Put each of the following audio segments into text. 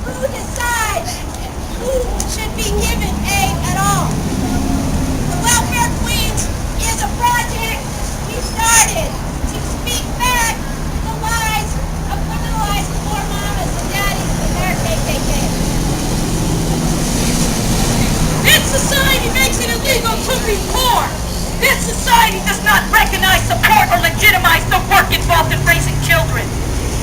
Who decides who should be given aid at all? The Welfare Queens is a project we started to speak back the lies of criminalized poor mamas and daddies in their KKK. This society makes it illegal to be poor. This society does not recognize, support, or legitimize the work involved in raising children.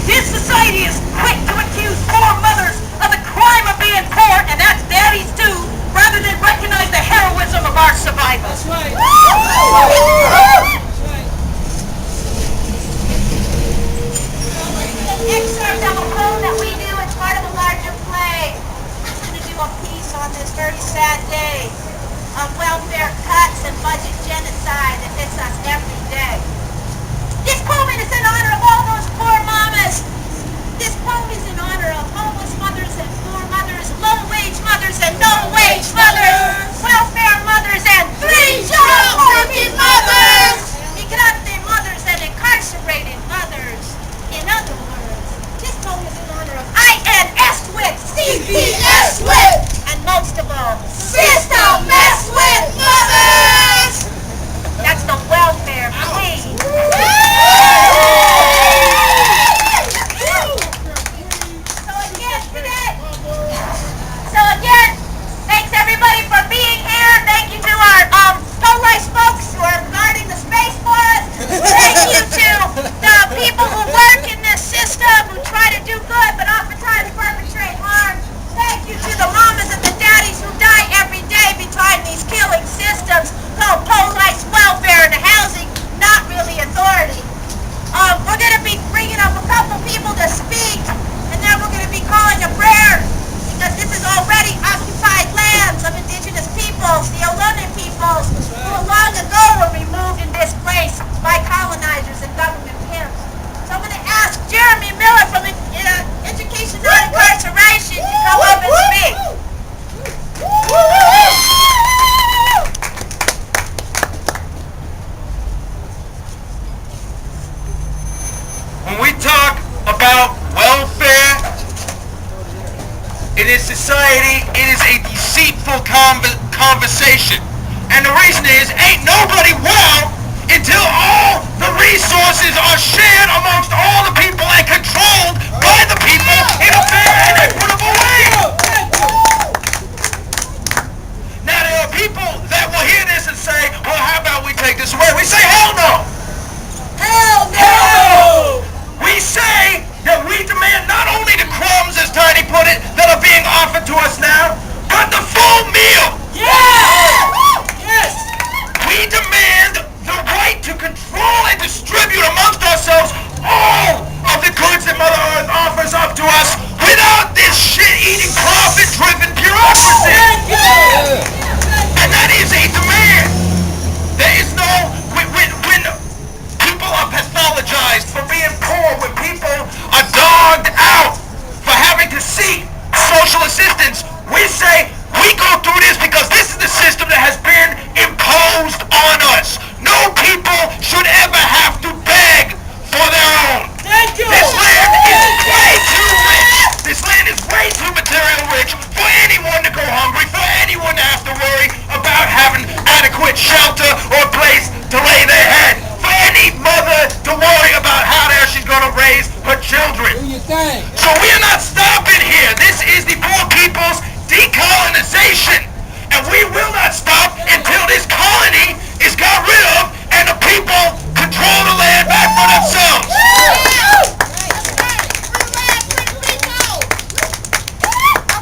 This society is quick to accuse poor mothers of the crime of being poor, and that's daddies too, rather than recognize the heroism of our survivors. That's right. An excerpt of a poem that we do as part of a larger play. I'm going to do a piece on this very sad day of welfare cuts and budget genocide that hits us every day. This poem is in honor of all those poor mamas. This poem is in honor of homeless mothers and poor mothers, low-wage mothers and no-wage mothers, welfare mothers and three-job working mothers, migrante mothers and incarcerated mothers. In other words, this poem is in honor of INS with, CPS with, and most of all, system mess with mothers! That's the welfare queen. So again, thanks everybody for being here. Thank you to our pro-life folks who are guarding the space for us. Thank you to the people who work in this system who try to do good but oftentimes perpetrate harm. Thank you to the mamas and the daddies who die every day behind these killing systems called pro-life welfare and housing, not really authority. We're going to be bringing up a couple people to speak, and then we're going to be calling a prayer, because this is already occupied lands of indigenous peoples, the Oakland peoples, who long ago were removed and displaced by colonizers and government pimps. So I'm going to ask Jeremy Miller from Education Not Incarceration to come up and speak. When we talk about welfare in this society, it is a deceitful conversation. And the reason is, ain't nobody well until all the resources are shared amongst all the people and controlled by the people in a fair and equitable way. Now there are people that will hear this and say, well, how about we take this away? We say, hell no! Hell no! Hell no! We say that we demand not only the crumbs, as Tiny put it, that are being offered to us now, but the full meal! Yeah! Yes! We demand the right to control and distribute amongst ourselves all of the goods that Mother Earth offers up to us without this shit-eating, profit-driven bureaucracy! And that is a demand! There is no... When people are pathologized for being poor, when people are dogged out for having to seek social assistance, we say we go through this because this is the system that has been imposed on us. No people should ever have to beg for their own. Thank you! This land is way too rich. This land is way too material rich for anyone to go hungry, for anyone to have to worry about having adequate shelter or a place to lay their head. For any mother to worry about how the hell she's going to raise her children. Do your thing. So we're not stopping here. This is the poor people's decolonization. And we will not stop until this colony is got rid of and the people control the land back for themselves.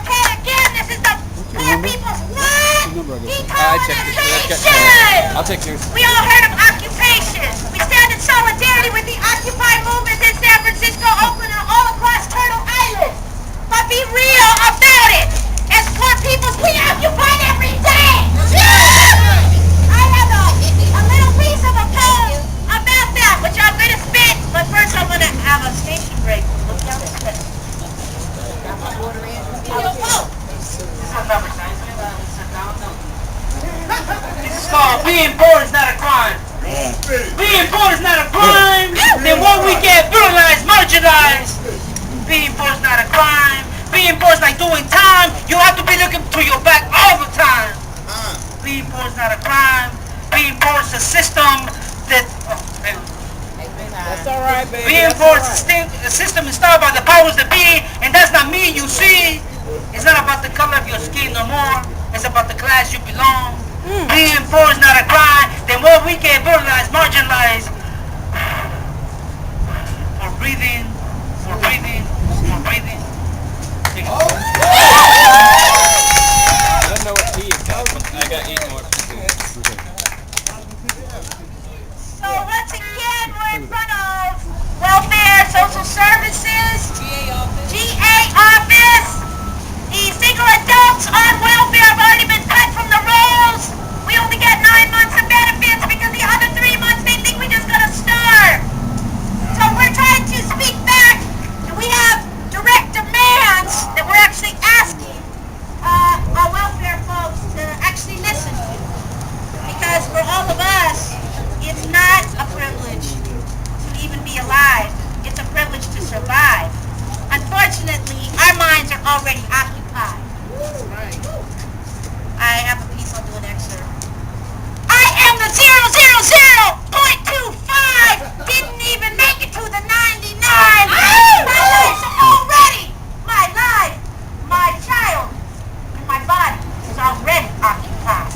Okay, again, this is the poor people's what? Decolonization! I'll take yours. We all heard of occupation. We stand in solidarity with the Occupy movement in San Francisco, Oakland, and all across Turtle Island. But be real about it. As poor peoples, we occupy every day. I have a little piece of a poem about that, which I'm going to spit. But first, I'm going to have a station break. Look down this way. Got my water in. This is called being poor is not a crime. Being poor is not a crime. Then when we get brutalized, marginalized, being poor is not a crime. Being poor is like You have to be looking to your back all the time. Being poor is not a crime. Being poor is a system that... That's all right, baby. Being poor is a system installed by the powers that be, and that's not me, you see. It's not about the color of your skin no more. It's about the class you belong. Being poor is not a crime. Then what we get brutalized, marginalized. For breathing, for breathing, for breathing. I don't know what tea is called, but I got 8 more. So once again, we're in front of Welfare, Social Services, GA office. The single adults on welfare have already been cut from the rolls. We only get 9 months of benefits because the other 3 months they think we just gonna starve. So we're trying to speak back. We have direct demands that we're actually asking our welfare folks to actually listen to. Because for all of us, it's not a privilege to even be alive. It's a privilege to survive. Unfortunately, our minds are already occupied. I have a piece, I'll do an excerpt. I am the 000.25, didn't even make it to the 99. My life's already, my life, my child, and my body is already occupied.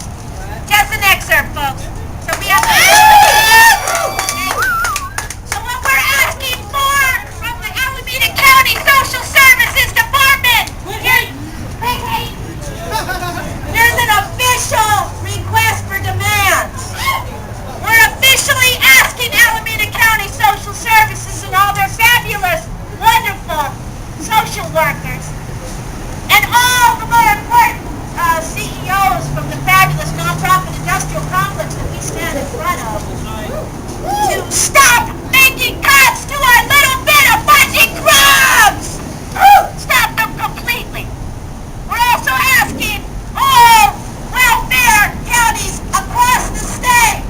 Just an excerpt, folks. So we have So what we're asking for from the Alameda County Social Services Department, there's an official request for demands. We're officially asking Alameda County Social Services and all their fabulous, wonderful social workers and all the more important CEOs from the fabulous nonprofit industrial complex that we stand in front of to stop making cuts to our little bit of budget crumbs! Stop them completely! We're also asking all welfare counties across the state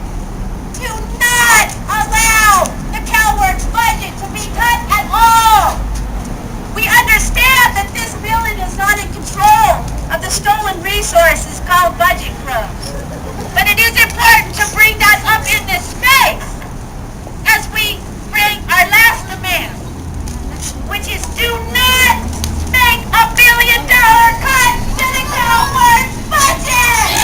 to not allow the CalWorks budget to be cut at all! We understand that this building is not in control of the stolen resources called budget crumbs. But it is important to bring that up in this space as we bring our last demand, which is do not make $1 billion cut to the CalWorks budget!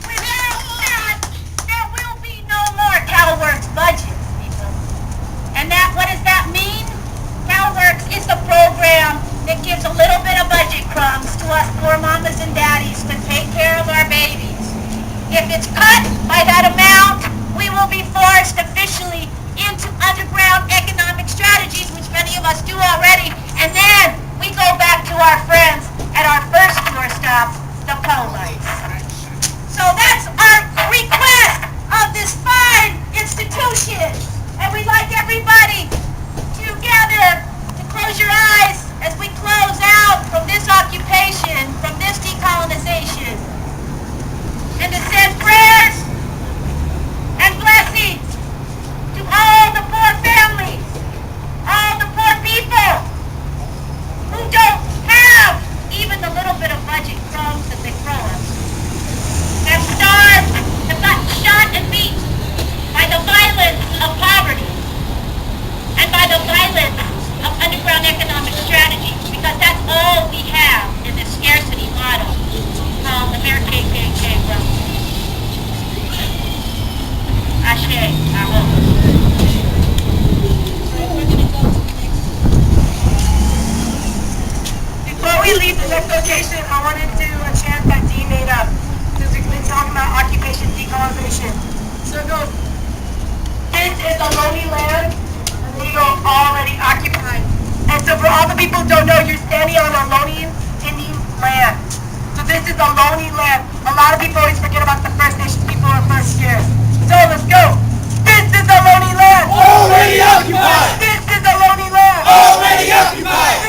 Without that, there will be no more CalWorks budget, people. And that, what does that mean? CalWorks is the program that gives a little bit of budget crumbs to us poor mamas and daddies to take care of our babies. If it's cut by that amount, we will be forced officially into underground economic strategies, which many of us do already, and then we go back to our friends at our first tour stop, the police. So that's our request of this fine institution, and we'd like everybody to gather, to close your eyes as we close out from this occupation, from this decolonization, and to send prayers and blessings to all the poor families, all the poor people who don't have even the little bit of budget crumbs that they throw us, have starved, have gotten shot and beat by the violence of poverty and by the violence of underground economic strategies, because that's all we have in this scarcity model called the mere KKK realm. Ashe, Aho. Before we leave the next location, I wanted to chant that D made up, because we've been talking about occupation decolonization. So it goes, this is a lonely land, illegal, already occupied. And so for all the people who don't know, you're standing on a lonely Indian land. So this is a lonely land. A lot of people always forget about the First Nations people or First Years. So let's go. This is a lonely land. Already occupied! This is a lonely land. Already occupied!